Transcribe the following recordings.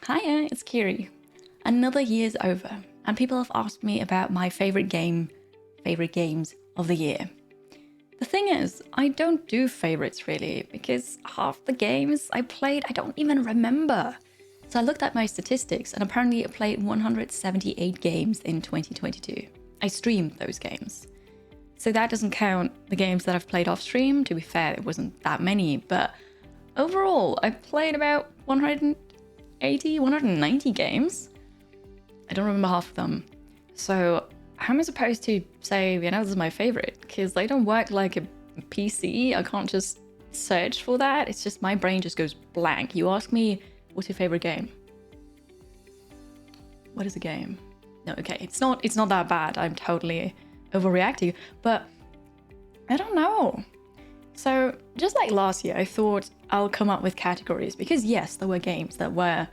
Hiya, it's Kiri. Another year's over, and people have asked me about my favorite games of the year. The thing is, I don't do favorites really, because half the games I played I don't even remember. So I looked at my statistics, and apparently I played 178 games in 2022. I streamed those games. So that doesn't count the games that I've played off stream. To be fair, it wasn't that many, but overall, I played about 180, 190 games. I don't remember half of them. So how am I supposed to say, this is my favorite? Because they don't work like a PC. I can't just search for that. It's just my brain just goes blank. You ask me, what's your favorite game? What is a game? No, okay, it's not that bad. I'm totally overreacting, but I don't know. So just like last year, I thought I'll come up with categories because yes, there were games that were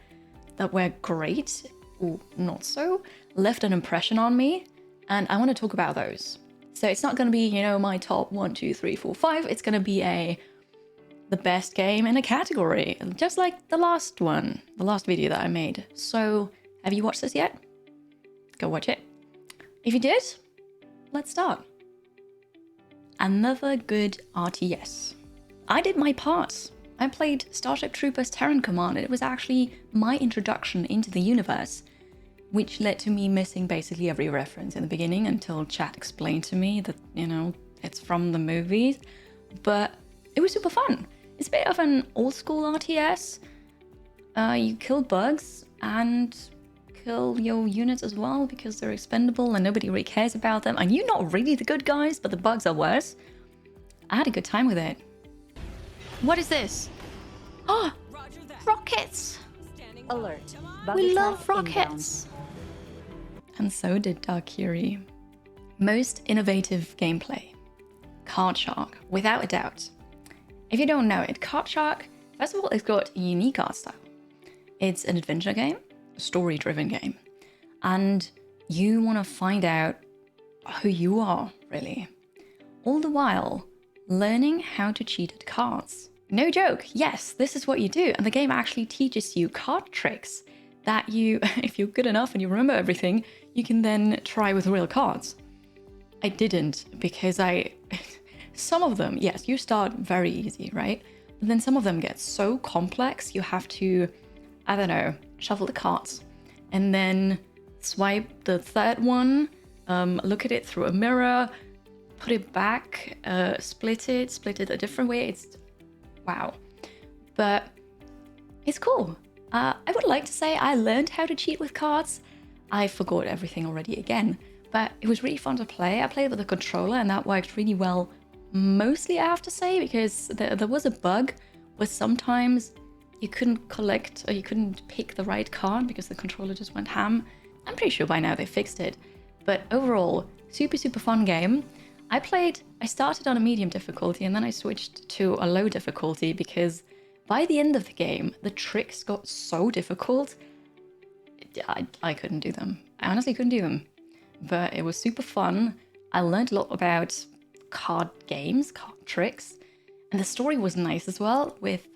great or not so, left an impression on me, and I want to talk about those. So it's not going to be, my top 1, 2, 3, 4, 5. It's going to be the best game in a category, just like the last video that I made. So have you watched this yet? Go watch it. If you did, let's start. Another good RTS. I did my part. I played Starship Troopers Terran Command. It was actually my introduction into the universe, which led to me missing basically every reference in the beginning until chat explained to me that, it's from the movies. But it was super fun. It's a bit of an old school RTS. You kill bugs and kill your units as well because they're expendable and nobody really cares about them. And you're not really the good guys, but the bugs are worse. I had a good time with it. What is this? Oh, rockets! Alert. We love rockets! And so did Darkiri. Most innovative gameplay. Card Shark, without a doubt. If you don't know it, Card Shark, first of all, it's got a unique art style. It's an adventure game, a story-driven game. And you want to find out who you are, really. All the while, learning how to cheat at cards. No joke, yes, this is what you do. And the game actually teaches you card tricks that you, if you're good enough and you remember everything, you can then try with real cards. I didn't because some of them, yes, you start very easy, right? But then some of them get so complex, you have to, shuffle the cards and then swipe the third one, look at it through a mirror, put it back, split it a different way. It's wow, but it's cool. I would like to say I learned how to cheat with cards. I forgot everything already again, but it was really fun to play. I played with a controller and that worked really well. Mostly, I have to say, because there was a bug where sometimes you couldn't collect or you couldn't pick the right card because the controller just went ham. I'm pretty sure by now they fixed it. But overall, super fun game. I started on a medium difficulty and then I switched to a low difficulty because by the end of the game, the tricks got so difficult, I couldn't do them. I honestly couldn't do them. But it was super fun. I learned a lot about card games, card tricks, and the story was nice as well with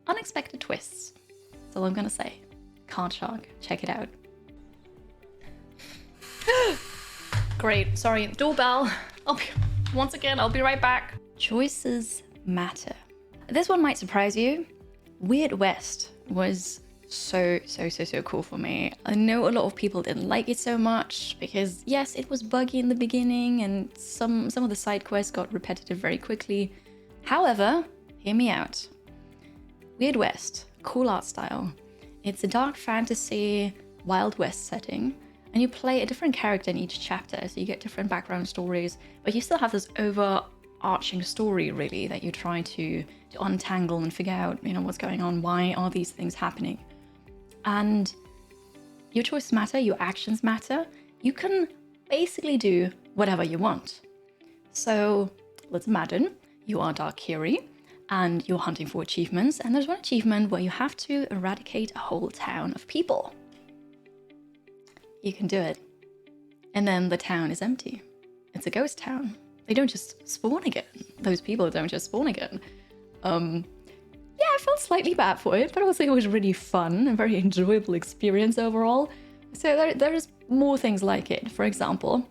unexpected twists. That's all I'm gonna say. Card Shark, check it out. Great, sorry, doorbell. I'll be right back. Choices matter. This one might surprise you. Weird West was so cool for me. I know a lot of people didn't like it so much because yes, it was buggy in the beginning and some of the side quests got repetitive very quickly. However, hear me out. Weird West, cool art style. It's a dark fantasy, Wild West setting, and you play a different character in each chapter, so you get different background stories, but you still have this overarching story really that you try to untangle and figure out, what's going on, why are these things happening? And your choices matter, your actions matter. You can basically do whatever you want. So let's imagine you are Darkiri and you're hunting for achievements, and there's one achievement where you have to eradicate a whole town of people. You can do it. And then the town is empty. It's a ghost town. They don't just spawn again. Those people don't just spawn again. Yeah, felt slightly bad for it, but also it was really fun and very enjoyable experience overall. So there's more things like it. For example,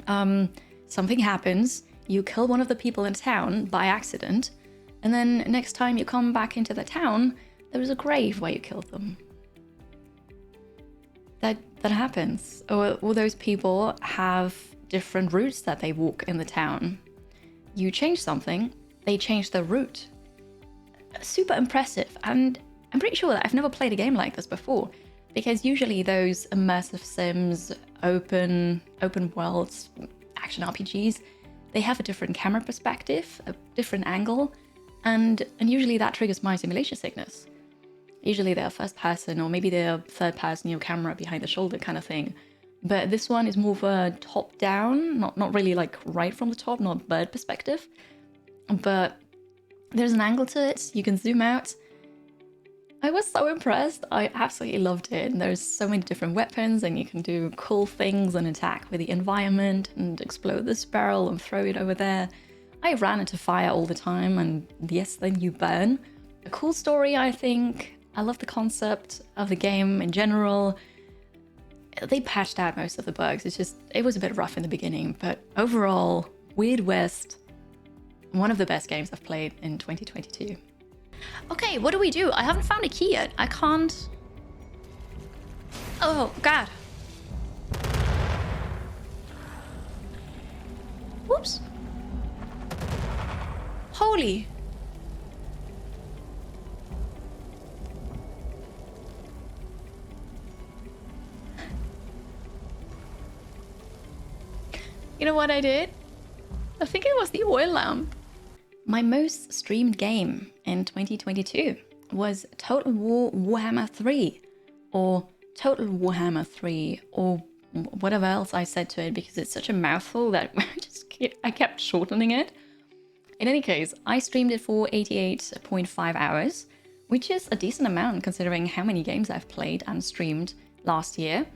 something happens, you kill one of the people in town by accident, and then next time you come back into the town, there is a grave where you killed them. That happens. Or those people have different routes that they walk in the town. You change something, they change their route. Super impressive, and I'm pretty sure that I've never played a game like this before, because usually those immersive sims, open worlds, action RPGs, they have a different camera perspective, a different angle, and usually that triggers my simulation sickness. Usually they're first person, or maybe they're third person, your camera behind the shoulder kind of thing. But this one is more of a top down, not really like right from the top, not bird perspective. But there's an angle to it, you can zoom out. I was so impressed, I absolutely loved it. And there's so many different weapons and you can do cool things and attack with the environment and explode this barrel and throw it over there. I ran into fire all the time and yes, then you burn. A cool story, I think. I love the concept of the game in general. They patched out most of the bugs. It was a bit rough in the beginning, but overall, Weird West, one of the best games I've played in 2022. Okay, what do we do? I haven't found a key yet. I can't... Oh, God. Whoops. Holy. You know what I did? I think it was the oil lamp. My most streamed game in 2022 was Total War Warhammer 3, or Total Warhammer 3, or whatever else I said to it, because it's such a mouthful that I kept shortening it. In any case, I streamed it for 88.5 hours, which is a decent amount considering how many games I've played and streamed last year.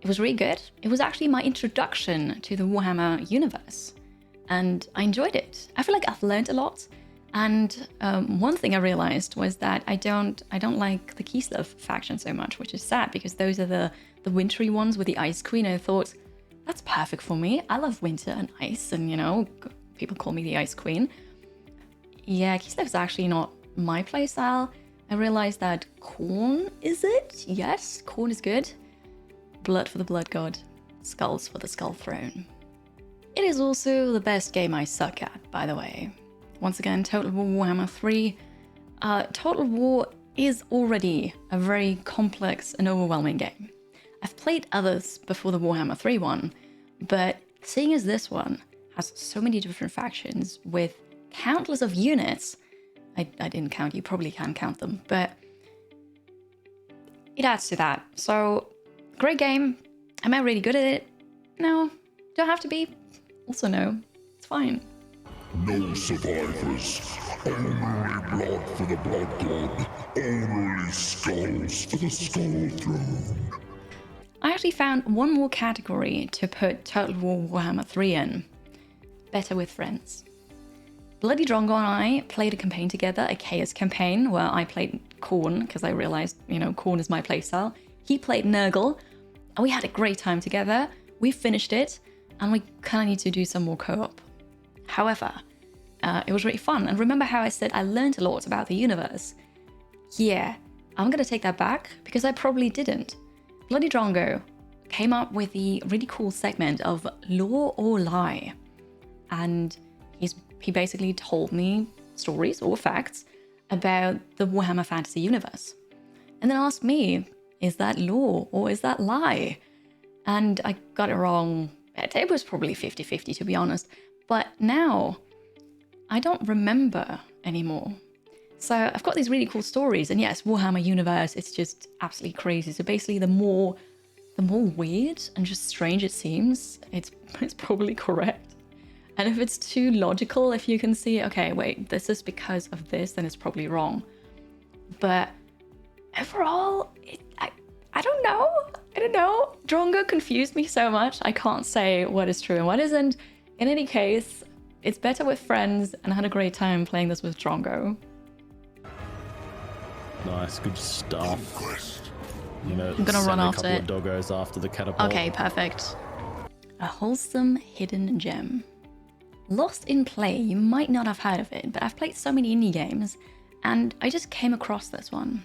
It was really good. It was actually my introduction to the Warhammer universe, and I enjoyed it. I feel like I've learned a lot, and one thing I realized was that I don't like the Kislev faction so much, which is sad because those are the wintry ones with the Ice Queen. I thought, that's perfect for me. I love winter and ice, and you know, people call me the Ice Queen. Yeah, Kislev is actually not my playstyle. I realized that Khorne is it? Yes, Khorne is good. Blood for the Blood God, skulls for the Skull Throne. It is also the best game I suck at, by the way. Once again, Total War Warhammer 3. Total War is already a very complex and overwhelming game. I've played others before the Warhammer 3 one, but seeing as this one has so many different factions with countless of units, I didn't count, you probably can count them, but it adds to that. So, great game. Am I really good at it? No, don't have to be. Also no, it's fine. No survivors, only blood for the Blood God, only skulls for the Skull Throne. I actually found one more category to put Total War Warhammer 3 in. Better with friends. Bloody Drongo and I played a campaign together, a Chaos campaign, where I played Khorne, because I realized, you know, Khorne is my playstyle. He played Nurgle, and we had a great time together. We finished it, and we kind of need to do some more co-op. However, it was really fun. And remember how I said I learned a lot about the universe? Yeah, I'm gonna take that back, because I probably didn't. Bloody Drongo came up with the really cool segment of Lore or Lie. And he basically told me stories or facts about the Warhammer Fantasy universe. And then asked me, is that lore or is that lie? And I got it wrong. It was probably 50-50 to be honest. But now, I don't remember anymore. So I've got these really cool stories, and yes, Warhammer universe, it's just absolutely crazy. So basically the more weird and just strange it seems, it's probably correct. And if it's too logical, if you can see, okay, wait, this is because of this, then it's probably wrong. But overall, I don't know. I don't know. Drongo confused me so much. I can't say what is true and what isn't. In any case, it's better with friends, and I had a great time playing this with Drongo. nice, good stuff. You know, I'm gonna run send after a it. couple of doggos after the catapult. Okay, perfect. A Wholesome Hidden Gem. Lost in Play, you might not have heard of it, but I've played so many indie games, and I just came across this one.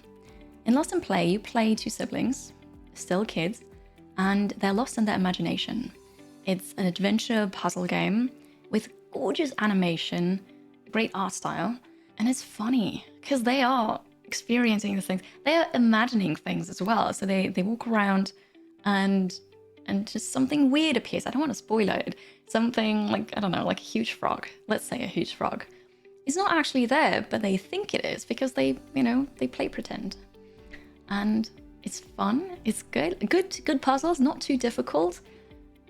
In Lost in Play, you play two siblings, still kids, and they're lost in their imagination. It's an adventure puzzle game with gorgeous animation, great art style, and it's funny, because they are experiencing these things. They are imagining things as well, so they walk around and just something weird appears. I don't want to spoil it. Something like, I don't know, like a huge frog. Let's say a huge frog. It's not actually there, but they think it is because they play pretend. And it's fun. It's good. Good puzzles, not too difficult,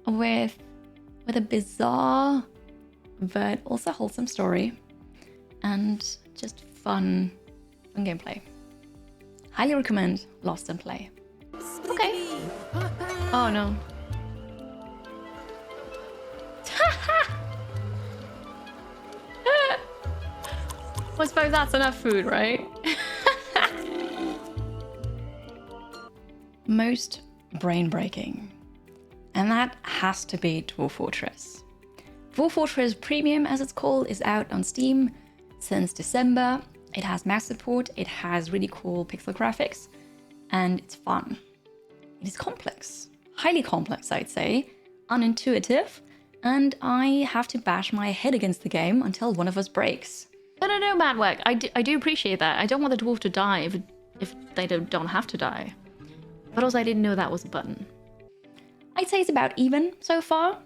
with a bizarre but also wholesome story, and just fun gameplay. Highly recommend Lost in Play. Okay. Oh no. I suppose that's enough food, right? Most brain-breaking. And that has to be Dwarf Fortress. Dwarf Fortress Premium, as it's called, is out on Steam since December. It has mouse support, it has really cool pixel graphics, and it's fun. It is complex. Highly complex, I'd say. Unintuitive. And I have to bash my head against the game until one of us breaks. No, bad work. I do appreciate that. I don't want the dwarf to die if they don't have to die. But also I didn't know that was a button. I'd say it's about even so far.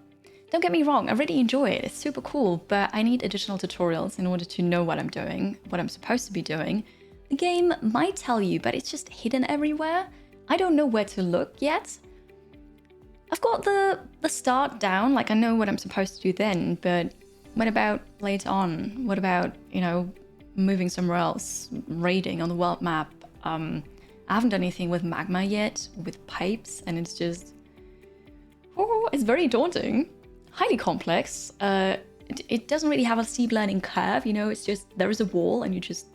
Don't get me wrong, I really enjoy it. It's super cool, but I need additional tutorials in order to know what I'm doing, what I'm supposed to be doing. The game might tell you, but it's just hidden everywhere. I don't know where to look yet. I've got the start down, like I know what I'm supposed to do then, but what about later on? What about, moving somewhere else, raiding on the world map? I haven't done anything with magma yet, with pipes, and it's just... Oh, it's very daunting. Highly complex. It doesn't really have a steep learning curve, it's just there is a wall and you just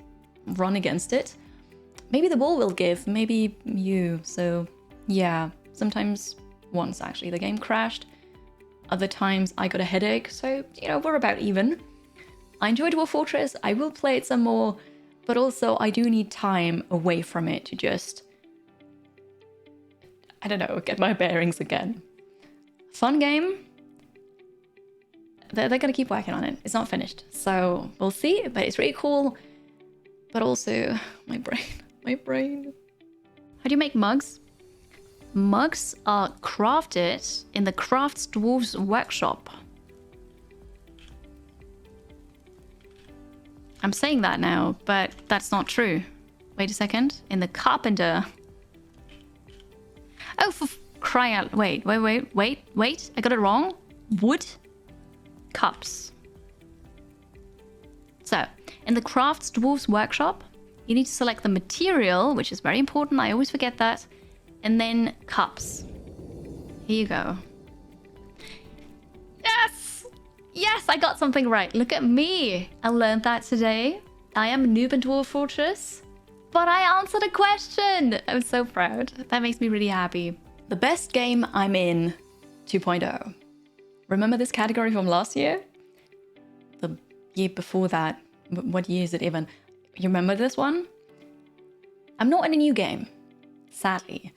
run against it. Maybe the wall will give, maybe you. So yeah, sometimes once actually the game crashed. Other times I got a headache, so we're about even. I enjoyed Dwarf Fortress, I will play it some more, but also I do need time away from it to just, I don't know, get my bearings again. Fun game. They're gonna keep working on it. It's not finished, so we'll see, but it's really cool. But also, my brain. How do you make mugs? Mugs are crafted in the Crafts Dwarves workshop. I'm saying that now, but that's not true. Wait a second. In the carpenter. Oh, for crying out. Wait. I got it wrong. Wood cups. So, in the Crafts Dwarves workshop, you need to select the material, which is very important. I always forget that. And then cups. Here you go. Yes! Yes, I got something right. Look at me. I learned that today. I am a noob in Dwarf Fortress, but I answered a question. I'm so proud. That makes me really happy. The best game I'm in 2.0. Remember this category from last year? The year before that. What year is it even? You remember this one? I'm not in a new game, sadly,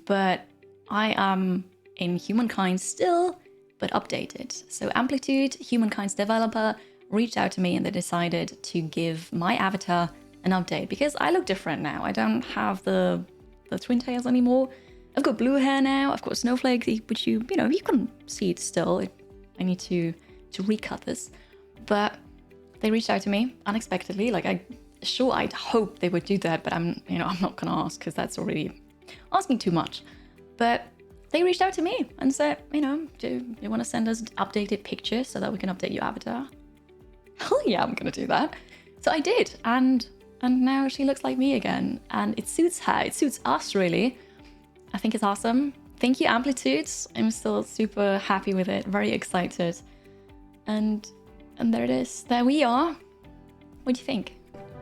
but I am in Humankind still, but updated. So Amplitude, Humankind's developer, reached out to me and they decided to give my avatar an update because I look different now. I don't have the twin tails anymore. I've got blue hair now. I've got snowflakes, which you can see it still. I need to recut this, but they reached out to me unexpectedly. Like I'd hope they would do that, but I'm not gonna ask because that's already asking too much. But they reached out to me and said, do you want to send us updated pictures so that we can update your avatar? Hell yeah, I'm gonna do that. So I did, and now she looks like me again, and it suits her. It suits us really. I think it's awesome. Thank you, Amplitude. I'm still super happy with it, very excited. And there it is. There we are. What do you think?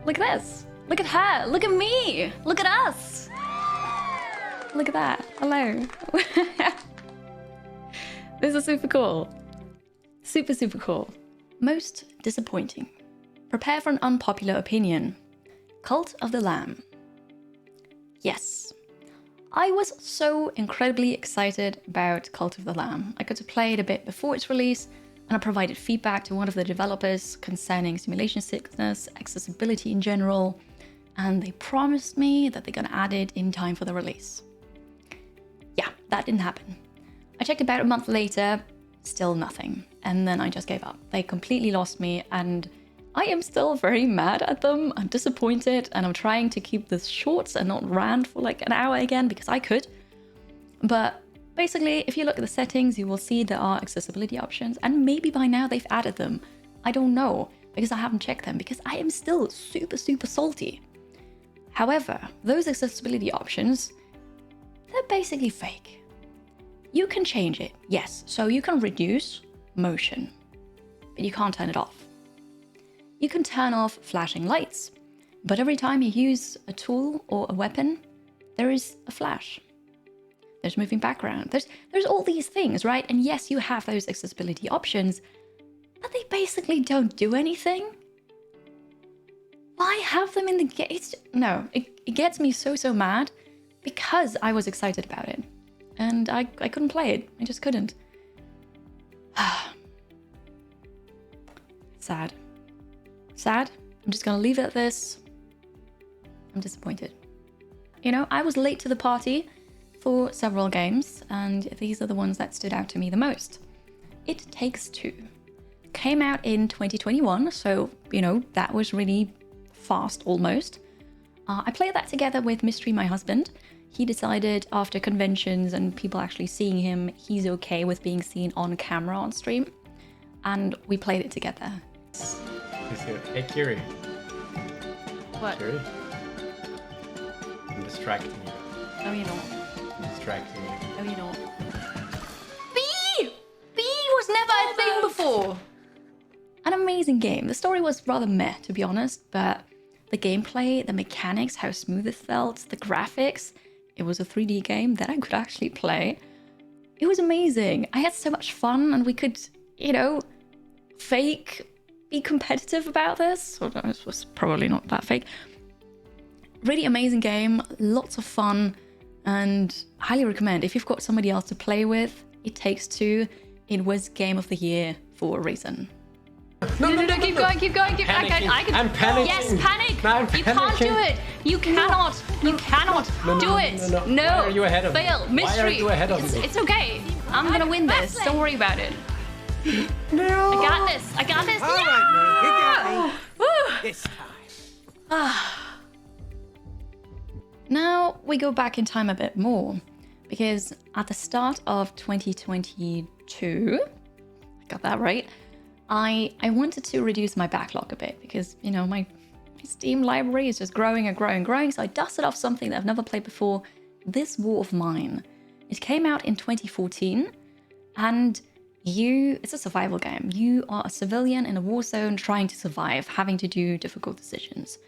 Look at this. Look at her. Look at me. Look at us. Look at that. Hello. This is super cool. Super, super cool. Most disappointing. Prepare for an unpopular opinion. Cult of the Lamb. Yes. I was so incredibly excited about Cult of the Lamb. I got to play it a bit before its release, and I provided feedback to one of the developers concerning simulation sickness, accessibility in general, and they promised me that they're gonna add it in time for the release. Yeah, that didn't happen. I checked about a month later, still nothing, and then I just gave up. They completely lost me, and I am still very mad at them. I'm disappointed, and I'm trying to keep this short and not rant for like an hour again because I could. But basically, if you look at the settings, you will see there are accessibility options, and maybe by now they've added them. I don't know because I haven't checked them because I am still super, super salty. However, those accessibility options, they're basically fake. You can change it, yes, so you can reduce motion, but you can't turn it off. You can turn off flashing lights, but every time you use a tool or a weapon, there is a flash. There's moving background. There's all these things, right? And yes, you have those accessibility options, but they basically don't do anything. Why have them in the game? No, it gets me so mad because I was excited about it. And I couldn't play it. I just couldn't. Sad. Sad. I'm just gonna leave it at this. I'm disappointed. You know, I was late to the party for several games, and these are the ones that stood out to me the most. It Takes Two. Came out in 2021, so, you know, that was really fast almost. I played that together with Mystery, my husband. He decided after conventions and people actually seeing him, he's okay with being seen on camera on stream. And we played it together. Hey, Kiri. What? Kiri? I'm distracting you. No, you don't. I'm distracting you. No, you don't. B! B was never a thing before! An amazing game. The story was rather meh, to be honest, but the gameplay, the mechanics, how smooth it felt, the graphics, it was a 3D game that I could actually play. It was amazing. I had so much fun, and we could, you know, be competitive about this. Although it was probably not that fake. Really amazing game, lots of fun, and highly recommend. If you've got somebody else to play with, It Takes Two. It was Game of the Year for a reason. No, keep going. I'm panicking. Yes, panic. No, I'm you can't do panicking. it. You cannot. You cannot do it. No. Why are you ahead of me? Fail. Mystery. Why are you ahead of me? It's okay. I'm gonna win this. Don't worry about it. No. I got this. All right, man. You got me. Woo. This time. Now we go back in time a bit more, because at the start of 2022, I got that right, I wanted to reduce my backlog a bit because, you know, my Steam library is just growing and growing. So I dusted off something that I've never played before, This War of Mine. It came out in 2014, and it's a survival game. You are a civilian in a war zone trying to survive, having to do difficult decisions.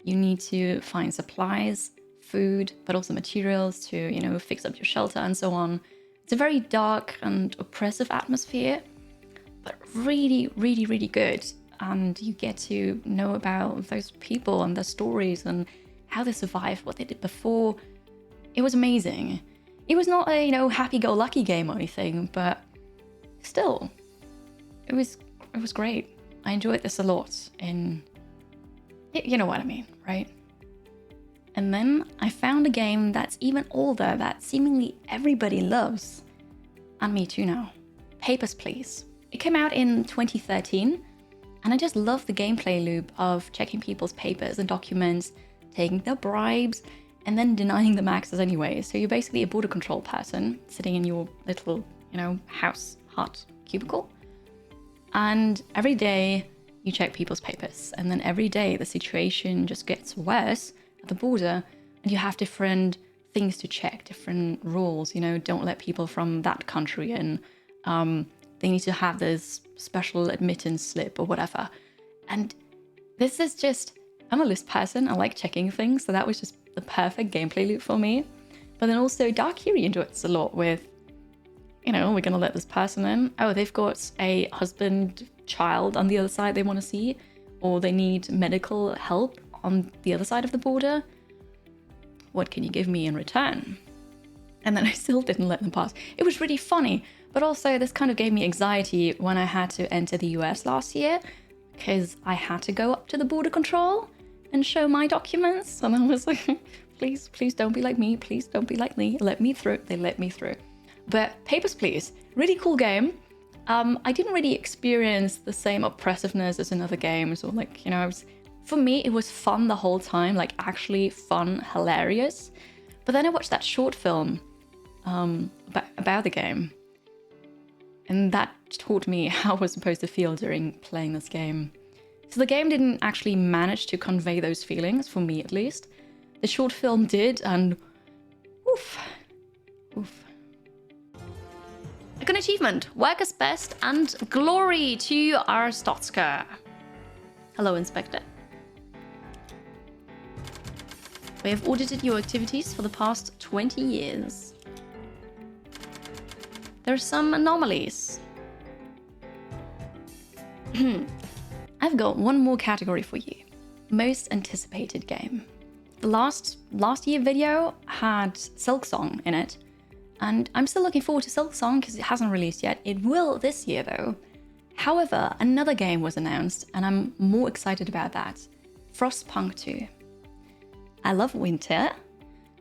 You need to find supplies, food, but also materials to, you know, fix up your shelter and so on. It's a very dark and oppressive atmosphere, but really, really, really good. And you get to know about those people and their stories and how they survived, what they did before. It was amazing. It was not a, you know, happy-go-lucky game or anything, but still, it was great. I enjoyed this a lot. You know what I mean, right? And then I found a game that's even older that seemingly everybody loves. And me too now. Papers, Please. It came out in 2013, and I just love the gameplay loop of checking people's papers and documents, taking their bribes, and then denying them access anyway. So you're basically a border control person sitting in your little, you know, house, hut, cubicle. And every day you check people's papers, and then every day the situation just gets worse at the border, and you have different things to check, different rules, you know, don't let people from that country in. They need to have this special admittance slip or whatever. And this is just I'm a list person. I like checking things, so that was just the perfect gameplay loop for me. But then also Dark Fury enjoyed this a lot with, you know, we're gonna let this person in. Oh, they've got a husband, child on the other side they want to see, or they need medical help on the other side of the border. What can you give me in return? And then I still didn't let them pass. It was really funny, but also this kind of gave me anxiety when I had to enter the US last year, because I had to go up to the border control and show my documents. And I was like, please don't be like me. Please don't be like me. Let me through. They let me through. But Papers, Please, really cool game. I didn't really experience the same oppressiveness as in other games, or like, you know, for me, it was fun the whole time, like actually fun, hilarious. But then I watched that short film about the game, and that taught me how I was supposed to feel during playing this game. So the game didn't actually manage to convey those feelings, for me at least. The short film did, and oof. A good achievement, workers best, and glory to our Stotsker. Hello, Inspector. We have audited your activities for the past 20 years. There are some anomalies. I've got one more category for you. Most anticipated game. The last year video had Silksong in it, and I'm still looking forward to Silksong because it hasn't released yet. It will this year though. However, another game was announced, and I'm more excited about that. Frostpunk 2. I love winter.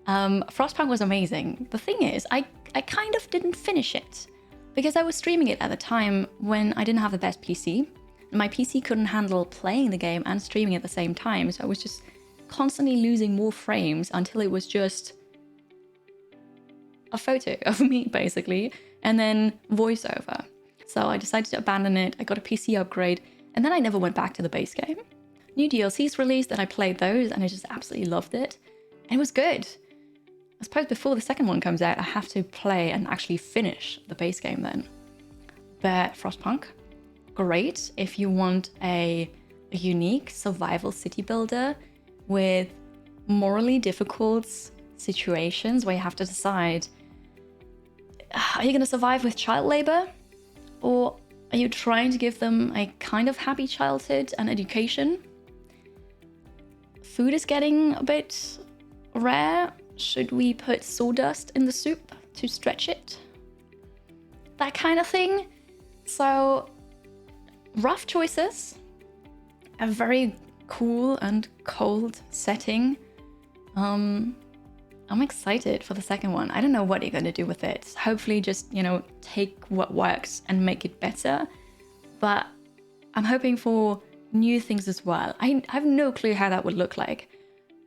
Frostpunk was amazing. The thing is, I kind of didn't finish it because I was streaming it at the time when I didn't have the best PC. My PC couldn't handle playing the game and streaming at the same time, so I was just constantly losing more frames until it was just a photo of me, basically, and then voiceover. So I decided to abandon it. I got a PC upgrade, and then I never went back to the base game. New DLCs released, and I played those, and I just absolutely loved it. And it was good. I suppose before the second one comes out, I have to play and actually finish the base game then. But Frostpunk, great if you want a unique survival city builder with morally difficult situations where you have to decide, are you going to survive with child labor? Or are you trying to give them a kind of happy childhood and education? Food is getting a bit rare. Should we put sawdust in the soup to stretch it? That kind of thing. So, rough choices. A very cool and cold setting. I'm excited for the second one. I don't know what you're going to do with it. Hopefully just, you know, take what works and make it better. But I'm hoping for new things as well. I have no clue how that would look like.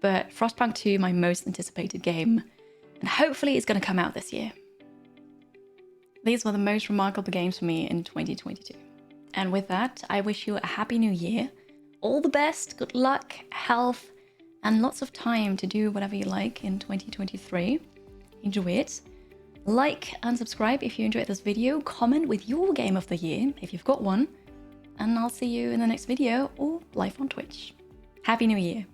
But Frostpunk 2, my most anticipated game. And hopefully it's going to come out this year. These were the most remarkable games for me in 2022. And with that, I wish you a happy new year. All the best, good luck, health, and lots of time to do whatever you like in 2023. Enjoy it. Like and subscribe if you enjoyed this video. Comment with your game of the year if you've got one. And I'll see you in the next video or live on Twitch. Happy New Year.